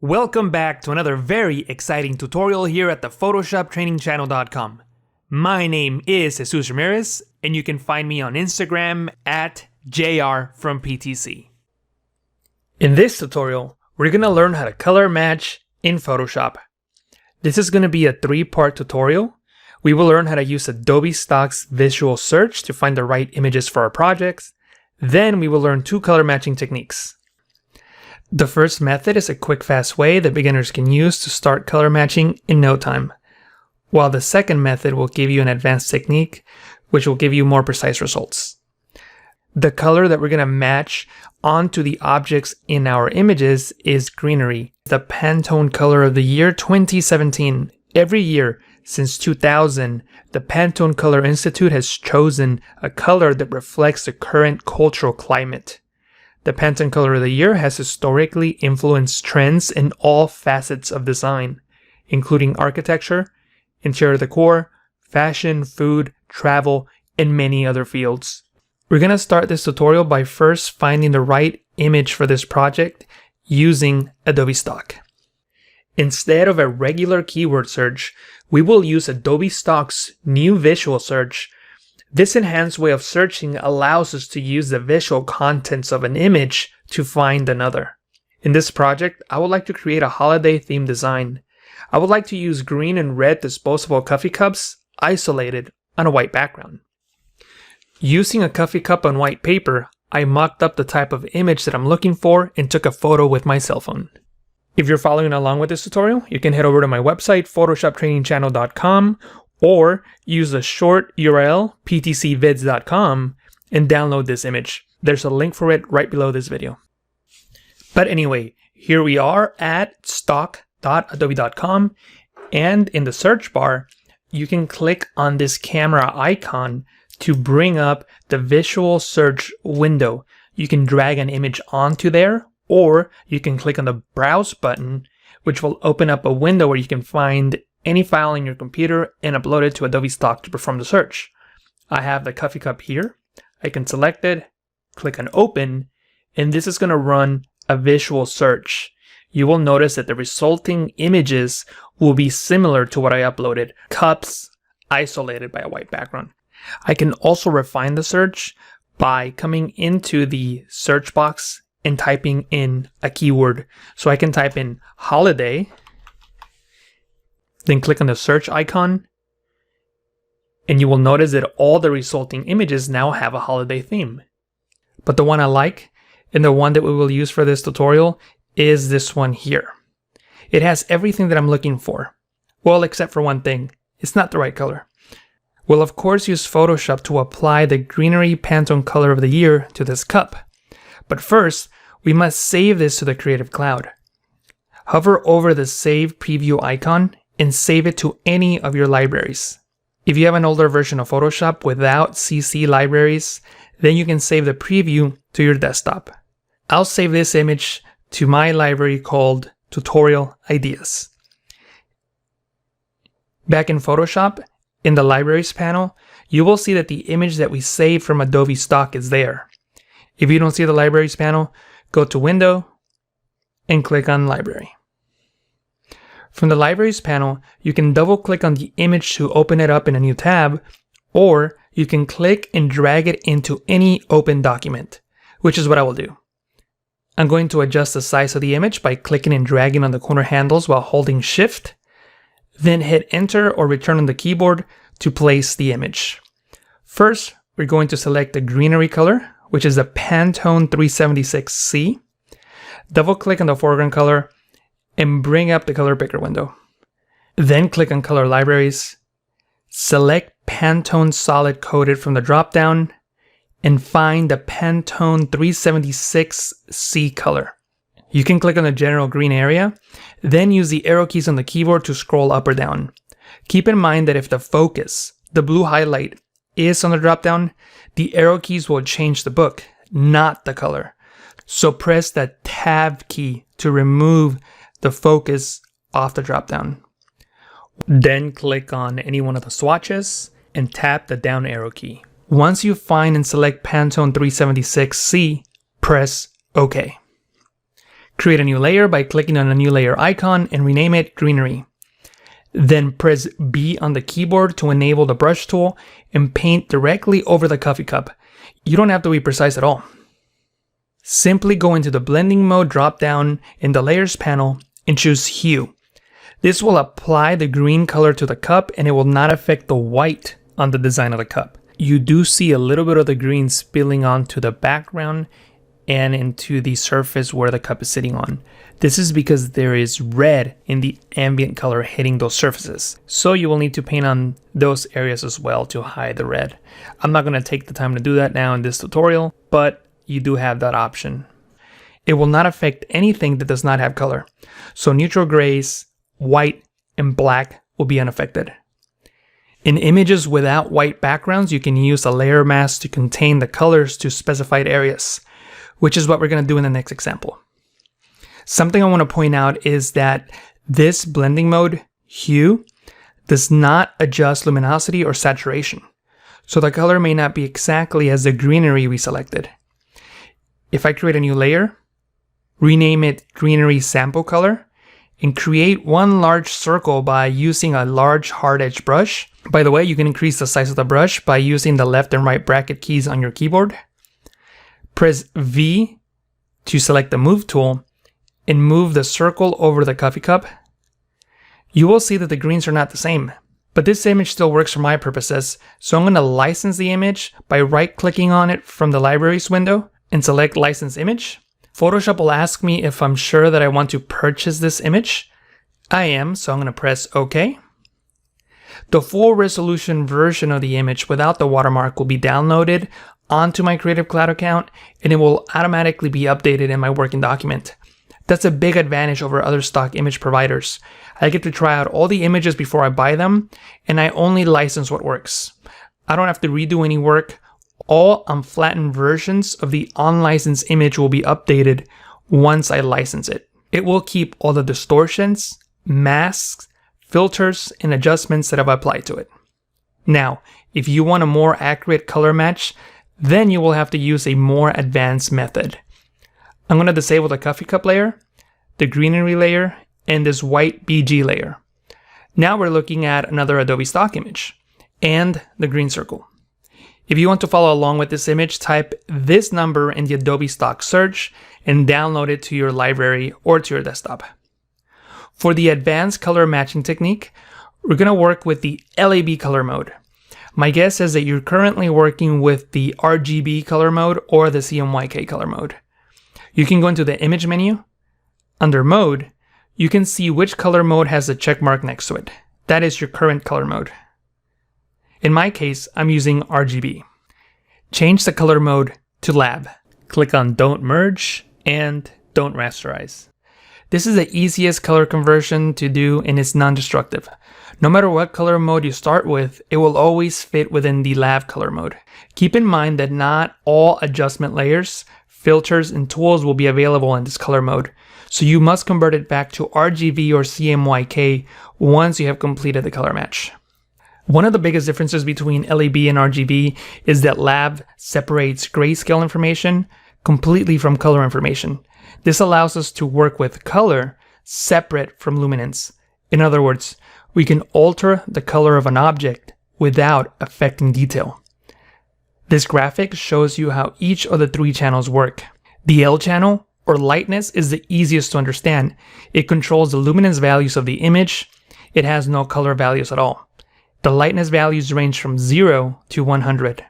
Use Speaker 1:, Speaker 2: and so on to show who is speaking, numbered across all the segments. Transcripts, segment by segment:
Speaker 1: Welcome back to another very exciting tutorial here at the PhotoshopTrainingChannel.com. My name is Jesus Ramirez, and you can find me on Instagram at JRFromPTC. In this tutorial, we're going to learn how to color match in Photoshop. This is going to be a three-part tutorial. We will learn how to use Adobe Stock's visual search to find the right images for our projects. Then we will learn two color matching techniques. The first method is a quick, fast way that beginners can use to start color matching in no time, while the second method will give you an advanced technique, which will give you more precise results. The color that we're going to match onto the objects in our images is Greenery, the Pantone Color of the Year 2017. Every year since 2000, the Pantone Color Institute has chosen a color that reflects the current cultural climate. The Pantone Color of the Year has historically influenced trends in all facets of design, including architecture, interior decor, fashion, food, travel, and many other fields. We're going to start this tutorial by first finding the right image for this project using Adobe Stock. Instead of a regular keyword search, we will use Adobe Stock's new visual search. This enhanced way of searching allows us to use the visual contents of an image to find another. In this project, I would like to create a holiday themed design. I would like to use green and red disposable coffee cups isolated on a white background. Using a coffee cup on white paper, I mocked up the type of image that I'm looking for and took a photo with my cell phone. If you're following along with this tutorial, you can head over to my website, PhotoshopTrainingChannel.com, or use the short URL, ptcvids.com, and download this image. There's a link for it right below this video. But anyway, here we are at stock.adobe.com, and in the search bar, you can click on this camera icon to bring up the visual search window. You can drag an image onto there, or you can click on the Browse button, which will open up a window where you can find any file in your computer and upload it to Adobe Stock to perform the search. I have the coffee cup here. I can select it, click on Open, and this is going to run a visual search. You will notice that the resulting images will be similar to what I uploaded, cups isolated by a white background. I can also refine the search by coming into the search box and typing in a keyword. So I can type in holiday, then click on the search icon, and you will notice that all the resulting images now have a holiday theme. But the one I like, and the one that we will use for this tutorial, is this one here. It has everything that I'm looking for. Well, except for one thing. It's not the right color. We'll of course use Photoshop to apply the Greenery Pantone Color of the Year to this cup. But first, we must save this to the Creative Cloud. Hover over the Save Preview icon and save it to any of your libraries. If you have an older version of Photoshop without CC libraries, then you can save the preview to your desktop. I'll save this image to my library called Tutorial Ideas. Back in Photoshop, in the Libraries panel, you will see that the image that we saved from Adobe Stock is there. If you don't see the Libraries panel, go to Window and click on Library. From the Libraries panel, you can double-click on the image to open it up in a new tab, or you can click and drag it into any open document, which is what I will do. I'm going to adjust the size of the image by clicking and dragging on the corner handles while holding Shift, then hit Enter or Return on the keyboard to place the image. First, we're going to select the Greenery color, which is the Pantone 376C. Double-click on the foreground color and bring up the color picker window. Then click on Color Libraries, select Pantone Solid Coated from the drop-down, and find the Pantone 376C color. You can click on the general green area, then use the arrow keys on the keyboard to scroll up or down. Keep in mind that if the focus, the blue highlight, is on the drop-down, the arrow keys will change the book, not the color. So press the Tab key to remove the focus off the drop-down. Then click on any one of the swatches and tap the down arrow key. Once you find and select Pantone 376C, press OK. Create a new layer by clicking on a new layer icon and rename it Greenery. Then press B on the keyboard to enable the brush tool and paint directly over the coffee cup. You don't have to be precise at all. Simply go into the blending mode drop-down in the layers panel and choose Hue. This will apply the green color to the cup and it will not affect the white on the design of the cup. You do see a little bit of the green spilling onto the background and into the surface where the cup is sitting on. This is because there is red in the ambient color hitting those surfaces. So you will need to paint on those areas as well to hide the red. I'm not going to take the time to do that now in this tutorial, but you do have that option. It will not affect anything that does not have color. So neutral grays, white, and black will be unaffected. In images without white backgrounds, you can use a layer mask to contain the colors to specified areas, which is what we're going to do in the next example. Something I want to point out is that this blending mode, Hue, does not adjust luminosity or saturation. So the color may not be exactly as the greenery we selected. If I create a new layer, rename it Greenery Sample Color, and create one large circle by using a large hard edge brush. By the way, you can increase the size of the brush by using the left and right bracket keys on your keyboard. Press V to select the move tool and move the circle over the coffee cup. You will see that the greens are not the same, but this image still works for my purposes, so I'm going to license the image by right-clicking on it from the libraries window and select License Image. Photoshop will ask me if I'm sure that I want to purchase this image. I am, so I'm going to press OK. The full resolution version of the image without the watermark will be downloaded onto my Creative Cloud account and it will automatically be updated in my working document. That's a big advantage over other stock image providers. I get to try out all the images before I buy them, and I only license what works. I don't have to redo any work. All unflattened versions of the unlicensed image will be updated once I license it. It will keep all the distortions, masks, filters, and adjustments that I've applied to it. Now, if you want a more accurate color match, then you will have to use a more advanced method. I'm going to disable the coffee cup layer, the greenery layer, and this white BG layer. Now we're looking at another Adobe Stock image and the green circle. If you want to follow along with this image, type this number in the Adobe Stock search and download it to your library or to your desktop. For the advanced color matching technique, we're going to work with the LAB color mode. My guess is that you're currently working with the RGB color mode or the CMYK color mode. You can go into the image menu. Under mode, you can see which color mode has a check mark next to it. That is your current color mode. In my case, I'm using RGB. Change the color mode to lab. Click on Don't Merge and Don't Rasterize. This is the easiest color conversion to do and it's non-destructive. No matter what color mode you start with, it will always fit within the lab color mode. Keep in mind that not all adjustment layers, filters, and tools will be available in this color mode, so you must convert it back to RGB or CMYK once you have completed the color match. One of the biggest differences between LAB and RGB is that lab separates grayscale information completely from color information. This allows us to work with color separate from luminance. In other words, we can alter the color of an object without affecting detail. This graphic shows you how each of the three channels work. The L channel, or lightness, is the easiest to understand. It controls the luminance values of the image. It has no color values at all. The lightness values range from 0 to 100.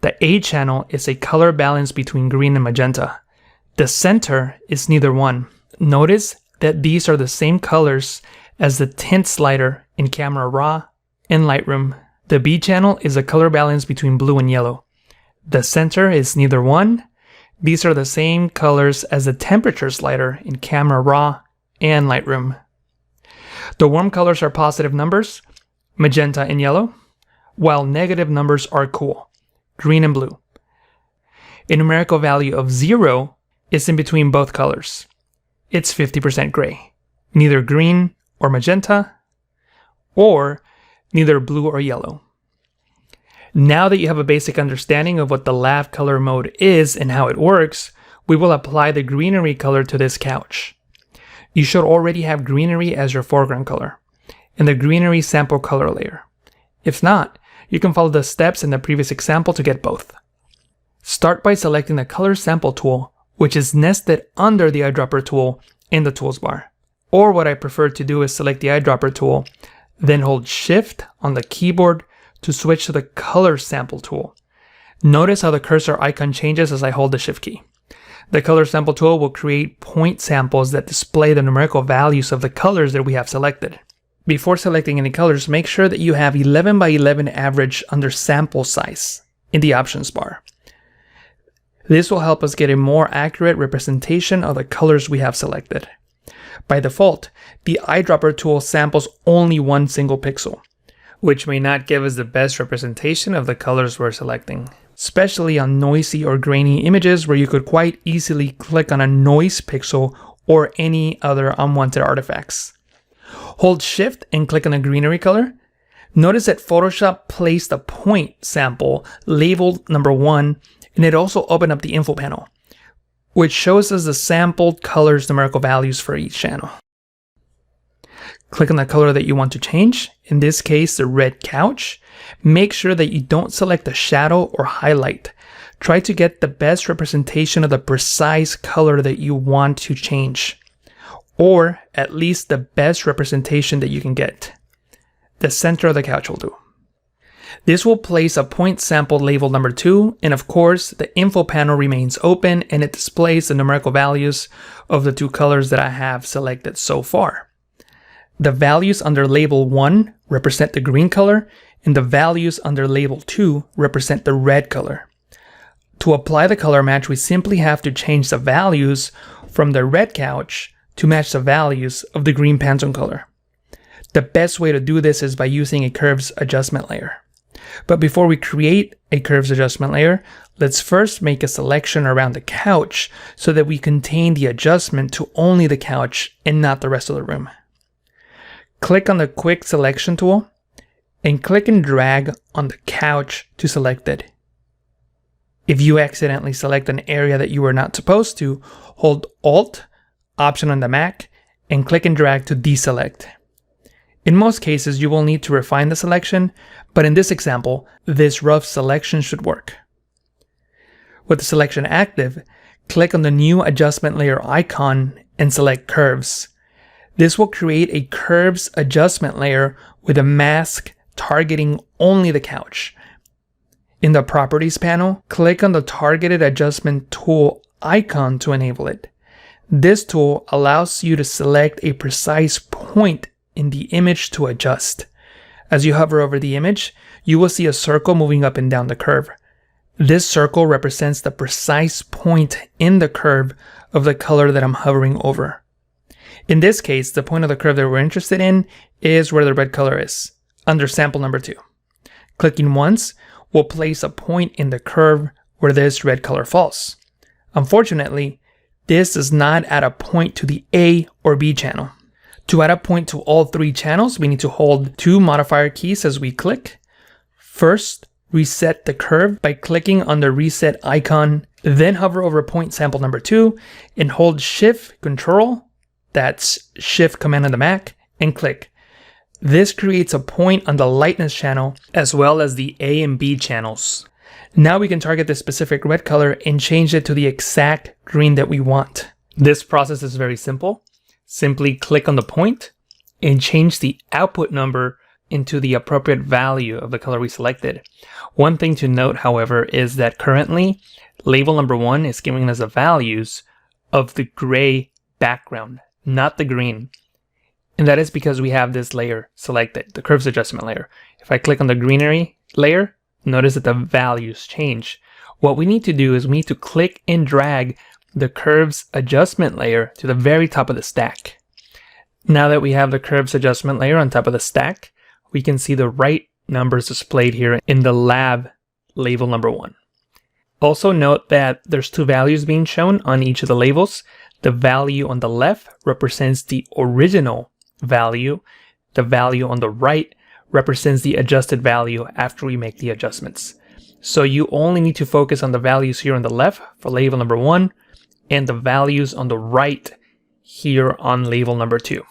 Speaker 1: The A channel is a color balance between green and magenta. The center is neither one. Notice that these are the same colors as the tint slider in Camera Raw and Lightroom. The B channel is a color balance between blue and yellow. The center is neither one. These are the same colors as the temperature slider in Camera Raw and Lightroom. The warm colors are positive numbers, magenta and yellow, while negative numbers are cool, green and blue. A numerical value of 0 is in between both colors. It's 50% gray, neither green or magenta, or neither blue or yellow. Now that you have a basic understanding of what the lab color mode is and how it works, we will apply the greenery color to this couch. You should already have greenery as your foreground color and the greenery sample color layer. If not, you can follow the steps in the previous example to get both. Start by selecting the color sample tool, which is nested under the eyedropper tool in the tools bar. Or what I prefer to do is select the eyedropper tool, then hold Shift on the keyboard to switch to the color sample tool. Notice how the cursor icon changes as I hold the Shift key. The color sample tool will create point samples that display the numerical values of the colors that we have selected. Before selecting any colors, make sure that you have 11 by 11 average under sample size in the options bar. This will help us get a more accurate representation of the colors we have selected. By default, the eyedropper tool samples only one single pixel, which may not give us the best representation of the colors we're selecting, especially on noisy or grainy images where you could quite easily click on a noise pixel or any other unwanted artifacts. Hold Shift and click on the greenery color. Notice that Photoshop placed a point sample labeled number 1, and it also opened up the info panel, which shows us the sampled colors numerical values for each channel. Click on the color that you want to change, in this case the red couch. Make sure that you don't select the shadow or highlight. Try to get the best representation of the precise color that you want to change, or at least the best representation that you can get. The center of the couch will do. This will place a point sample labeled number 2, and of course the info panel remains open and it displays the numerical values of the two colors that I have selected so far. The values under label 1 represent the green color, and the values under label 2 represent the red color. To apply the color match, we simply have to change the values from the red couch to match the values of the green Pantone color. The best way to do this is by using a curves adjustment layer. But before we create a curves adjustment layer, let's first make a selection around the couch so that we contain the adjustment to only the couch and not the rest of the room. Click on the quick selection tool and click and drag on the couch to select it. If you accidentally select an area that you were not supposed to, hold Alt, Option on the Mac, and click and drag to deselect. In most cases, you will need to refine the selection, but in this example, this rough selection should work. With the selection active, click on the new adjustment layer icon and select Curves. This will create a curves adjustment layer with a mask targeting only the couch. In the Properties panel, click on the Targeted Adjustment Tool icon to enable it. This tool allows you to select a precise point in the image to adjust. As you hover over the image, you will see a circle moving up and down the curve. This circle represents the precise point in the curve of the color that I'm hovering over. In this case, the point of the curve that we're interested in is where the red color is, under sample number 2. Clicking once will place a point in the curve where this red color falls. Unfortunately, this does not add a point to the A or B channel. To add a point to all 3 channels, we need to hold 2 modifier keys as we click. First, reset the curve by clicking on the reset icon, then hover over point sample number 2 and hold Shift Control, that's Shift Command on the Mac, and click. This creates a point on the lightness channel as well as the A and B channels. Now we can target this specific red color and change it to the exact green that we want. This process is very simple. Simply click on the point and change the output number into the appropriate value of the color we selected. One thing to note, however, is that currently label number 1 is giving us the values of the gray background, not the green. And that is because we have this layer selected, the curves adjustment layer. If I click on the greenery layer, notice that the values change. What we need to do is we need to click and drag the curves adjustment layer to the very top of the stack. Now that we have the curves adjustment layer on top of the stack, we can see the right numbers displayed here in the lab label number 1. Also note that there's 2 values being shown on each of the labels. The value on the left represents the original value. The value on the right represents the adjusted value after we make the adjustments. So you only need to focus on the values here on the left for label number 1 and the values on the right here on label number 2.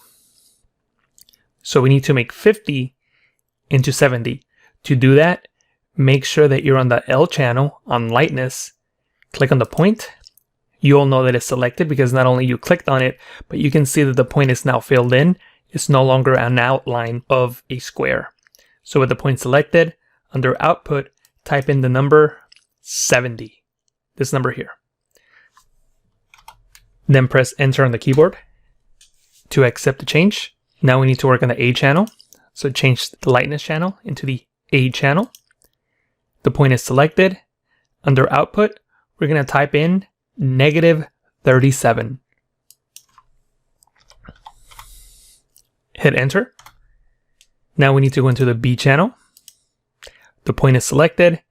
Speaker 1: So we need to make 50 into 70. To do that, make sure that you're on the L channel on lightness, click on the point. You'll know that it's selected because not only you clicked on it, but you can see that the point is now filled in. It's no longer an outline of a square. So with the point selected, under output, type in the number 70, this number here. Then press enter on the keyboard to accept the change. Now we need to work on the A channel. So change the lightness channel into the A channel. The point is selected. Under output, we're going to type in -37. Hit enter. Now we need to go into the B channel. The point is selected.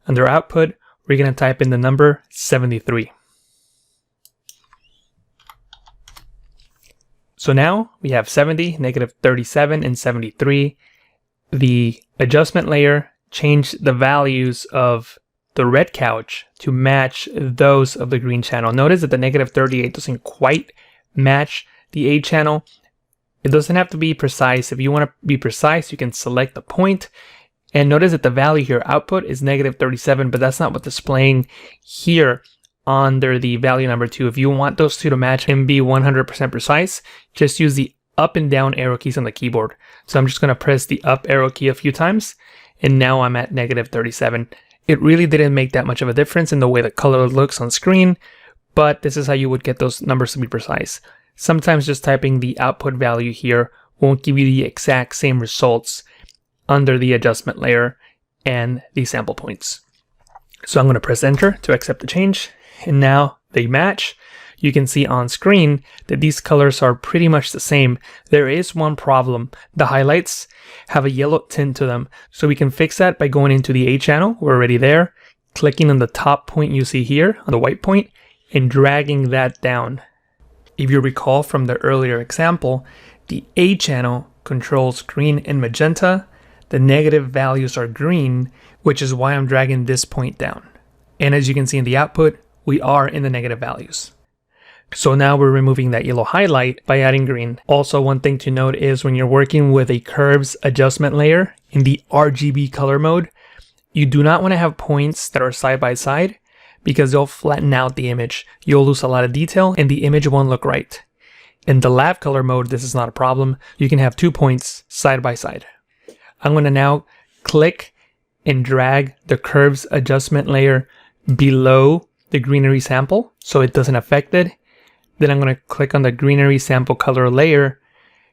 Speaker 1: Under output, we're going to type in the number 73. So now we have 70, -37, and 73. The adjustment layer changed the values of the red couch to match those of the green channel. Notice that the -38 doesn't quite match the A channel. It doesn't have to be precise. If you want to be precise, you can select the point. And notice that the value here, output, is -37, but that's not what's displaying here under the value number 2. If you want those two to match and be 100% precise, just use the up and down arrow keys on the keyboard. So I'm just going to press the up arrow key a few times, and now I'm at -37. It really didn't make that much of a difference in the way the color looks on screen, but this is how you would get those numbers to be precise. Sometimes just typing the output value here won't give you the exact same results under the adjustment layer and the sample points. So I'm going to press enter to accept the change, and now they match. You can see on screen that these colors are pretty much the same. There is one problem. The highlights have a yellow tint to them. So we can fix that by going into the A channel. We're already there. Clicking on the top point you see here, on the white point, and dragging that down. If you recall from the earlier example, the A channel controls green and magenta. The negative values are green, which is why I'm dragging this point down. And as you can see in the output, we are in the negative values. So now we're removing that yellow highlight by adding green. Also, one thing to note is when you're working with a curves adjustment layer in the RGB color mode, you do not want to have points that are side by side because they'll flatten out the image. You'll lose a lot of detail and the image won't look right. In the lab color mode, this is not a problem. You can have 2 points side by side. I'm going to now click and drag the curves adjustment layer below the greenery sample so it doesn't affect it. Then I'm going to click on the greenery sample color layer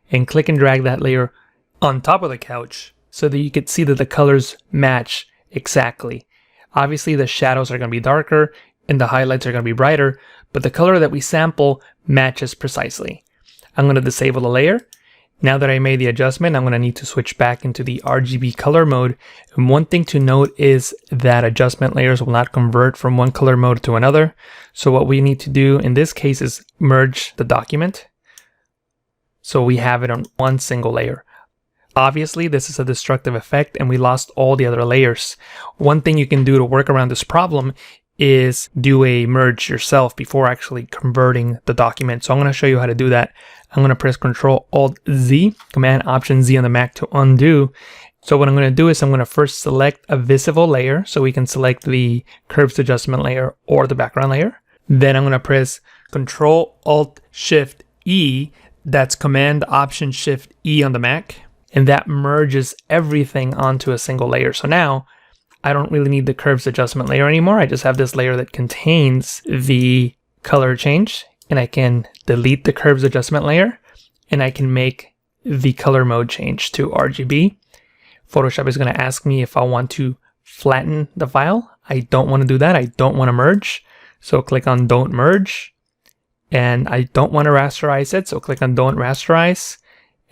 Speaker 1: and click and drag that layer on top of the couch so that you can see that the colors match exactly. Obviously the shadows are going to be darker and the highlights are going to be brighter, but the color that we sample matches precisely. I'm going to disable the layer. Now that I made the adjustment, I'm going to need to switch back into the RGB color mode. And one thing to note is that adjustment layers will not convert from one color mode to another. So what we need to do in this case is merge the document so we have it on one single layer. Obviously, this is a destructive effect and we lost all the other layers. One thing you can do to work around this problem is do a merge yourself before actually converting the document. So I'm going to show you how to do that. I'm going to press Control-Alt-Z, Command-Option-Z on the Mac to undo. So what I'm going to do is I'm going to first select a visible layer so we can select the curves adjustment layer or the background layer. Then I'm going to press Control-Alt-Shift-E, that's Command-Option-Shift-E on the Mac, and that merges everything onto a single layer. So now I don't really need the curves adjustment layer anymore. I just have this layer that contains the color change, and I can delete the curves adjustment layer and I can make the color mode change to RGB. Photoshop is going to ask me if I want to flatten the file. I don't want to do that. I don't want to merge. So click on Don't Merge. And I don't want to rasterize it. So click on Don't Rasterize.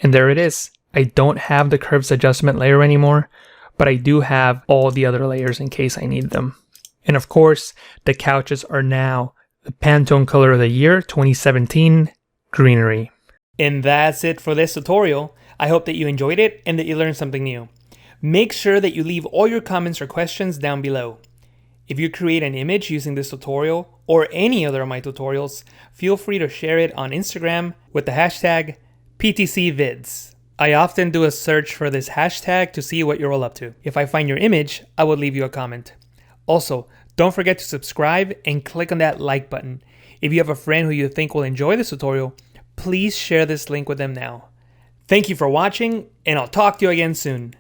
Speaker 1: And there it is. I don't have the curves adjustment layer anymore, but I do have all the other layers in case I need them. And of course, the couches are now the Pantone Color of the Year 2017 Greenery. And that's it for this tutorial. I hope that you enjoyed it and that you learned something new. Make sure that you leave all your comments or questions down below. If you create an image using this tutorial or any other of my tutorials, feel free to share it on Instagram with the hashtag PTCVids. I often do a search for this hashtag to see what you're all up to. If I find your image, I will leave you a comment. Also, don't forget to subscribe and click on that like button. If you have a friend who you think will enjoy this tutorial, please share this link with them now. Thank you for watching, and I'll talk to you again soon.